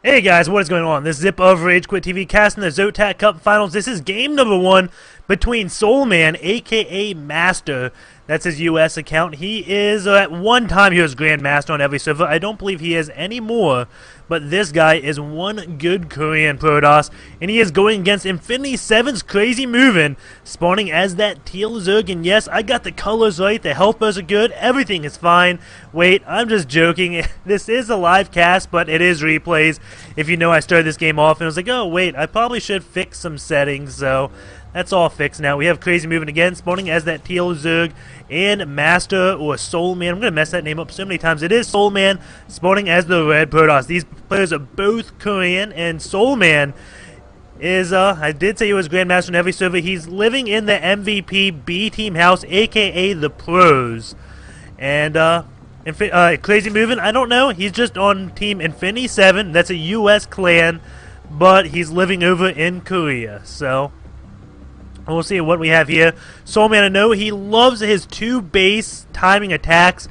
Hey guys, what is going on? This is Zip of RageQuitTV casting the ZOTAC Cup Finals. This is game number 1 between Soulman, aka Master. That's his US account. He is, at one time, he was Grandmaster on every server. I don't believe he is anymore, but this guy is one good Korean Protoss, and he is going against Infinity 7's GSL, spawning as that teal Zerg, and yes, I got the colors right, the health bars are good, everything is fine. Wait, I'm just joking. This is a live cast, but it is replays. If you know, I started this game off, and I was like, oh wait, I probably should fix some settings, so that's all fixed now. We have GSL again, spawning as that teal Zerg, and Master, or Soulman. I'm going to mess that name up so many times. It is Soulman, spawning as the red Protoss. These players are both Korean, and Soulman is, I did say he was Grandmaster in every server. He's living in the MVP B team house, aka the Pros. And, GSL, I don't know. He's just on Team Infinity 7. That's a US clan, but he's living over in Korea, so we'll see what we have here. Soulman, I know he loves his 2 base timing attacks.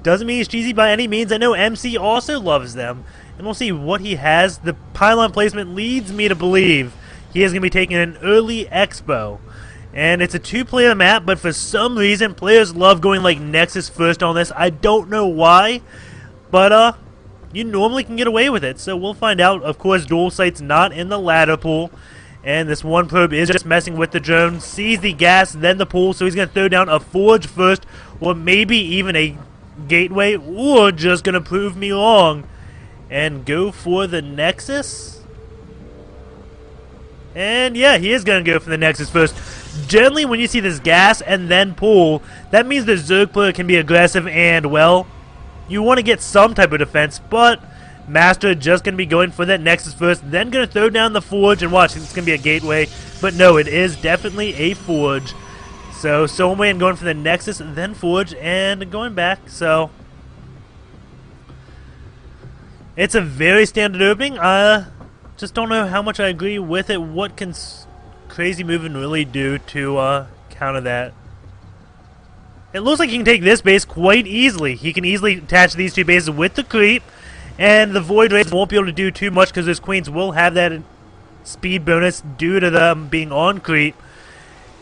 Doesn't mean he's cheesy by any means. I know MC also loves them. And we'll see what he has. The pylon placement leads me to believe he is going to be taking an early expo. And it's a 2-player map, but for some reason, players love going like Nexus first on this. I don't know why, but you normally can get away with it. So we'll find out. Of course, dual sight's not in the ladder pool. And this one probe is just messing with the drone, sees the gas, then the pool, so he's going to throw down a forge first, or maybe even a gateway, or just going to prove me wrong and go for the Nexus. And yeah, he is going to go for the Nexus first. Generally, when you see this gas and then pool, that means the Zerg player can be aggressive and, well, you want to get some type of defense, but Master just going to be going for that Nexus first, then going to throw down the Forge, and watch, it's going to be a gateway. But no, it is definitely a Forge. So, Soulman going for the Nexus, then Forge, and going back. So, it's a very standard opening. Just don't know how much I agree with it. What can GSL really do to counter that? It looks like he can take this base quite easily. He can easily attach these 2 bases with the creep. And the Void Rays won't be able to do too much because those Queens will have that speed bonus due to them being on creep.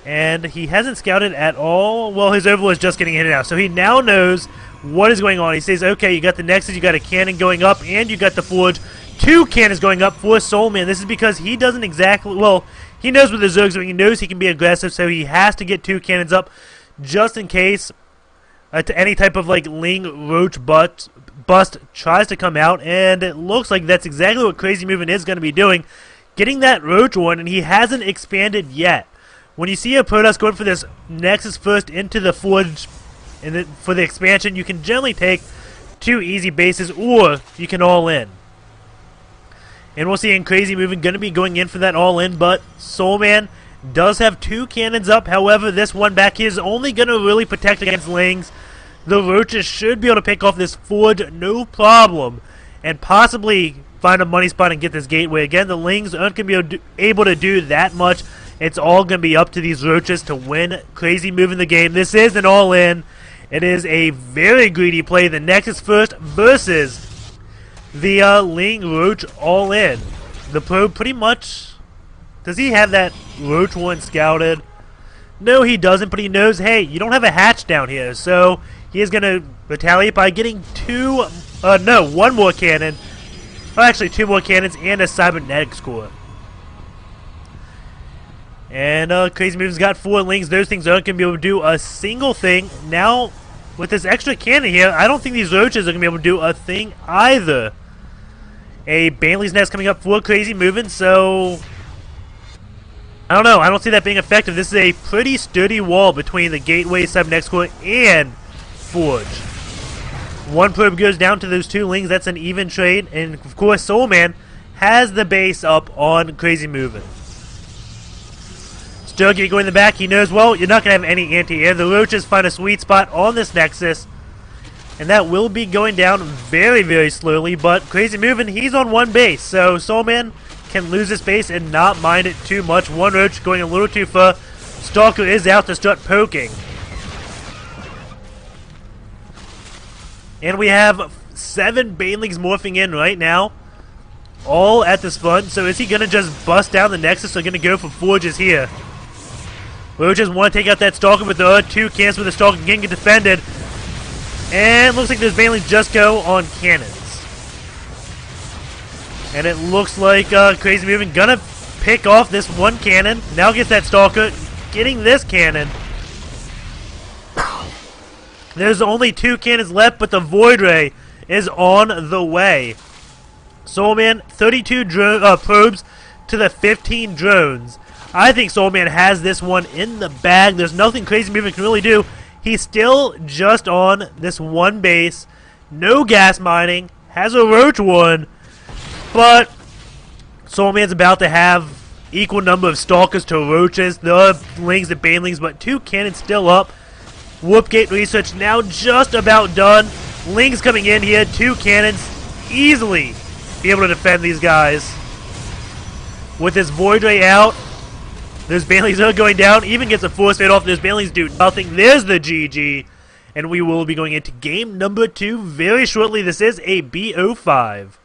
And he hasn't scouted at all. Well, his Overlord is just getting in and out. So he now knows what is going on. He says, okay, you got the Nexus, you got a cannon going up, and you got the Forge. 2 cannons going up for Soulman. This is because he doesn't exactly, well, he knows what the Zerg's doing. He knows he can be aggressive, so he has to get 2 cannons up just in case to any type of like Ling Roach bust tries to come out, and it looks like that's exactly what GSL is going to be doing, getting that Roach one, and he hasn't expanded yet. When you see a Protoss going for this Nexus first into the Forge for the expansion, you can generally take 2 easy bases, or you can all in. And we'll see in GSL going to be going in for that all in, but Soulman does have 2 cannons up. However, this one back here is only going to really protect against Lings. The Roaches should be able to pick off this Forge no problem, and possibly find a money spot and get this gateway. Again, the Lings aren't going to be able to do that much. It's all going to be up to these Roaches to win GSL the game. This is an all-in. It is a very greedy play. The Nexus first versus the Ling Roach all-in. The Pro pretty much... Does he have that Roach one scouted? No, he doesn't, but he knows, hey, you don't have a hatch down here, so he is going to retaliate by getting 1 more cannon. Oh, actually, 2 more cannons and a cybernetics core. And GSL's got 4 Lings. Those things aren't going to be able to do a single thing. Now, with this extra cannon here, I don't think these Roaches are going to be able to do a thing either. A Bailey's Nest coming up for GSL, so I don't know. I don't see that being effective. This is a pretty sturdy wall between the Gateway, Cybernetics core, and Forge. 1 probe goes down to those 2 Lings. That's an even trade. And, of course, Soulman has the base up on GSL. Still going in the back. He knows, well, you're not going to have any anti-air. The Roaches find a sweet spot on this Nexus. And that will be going down very, very slowly. But GSL, he's on 1 base. So Soulman can lose this base and not mind it too much. 1 Roach going a little too far. Stalker is out to start poking. And we have 7 Banelings morphing in right now. all at this front. So is he going to just bust down the Nexus or going to go for Forges here? Roaches want to take out that Stalker, but there are 2 cannons with the Stalker can get defended. And looks like those Banelings just go on cannons. And it looks like CrazyMovin gonna pick off this 1 cannon. Now gets that Stalker, getting this cannon. There's only 2 cannons left, but the Void Ray is on the way. Soulman, 32 probes to the 15 drones. I think Soulman has this one in the bag. There's nothing CrazyMovin can really do. He's still just on this 1 base. No gas mining. Has a Roach 1. But Soulman's about to have equal number of Stalkers to Roaches. There are Lings and Banelings, but 2 cannons still up. Whoopgate research now just about done. Lings coming in here. 2 cannons. Easily be able to defend these guys. With his Void Ray out, those Banelings are going down. Even gets a Force Fade off. Those Banelings do nothing. There's the GG. And we will be going into game number 2 very shortly. This is a BO5.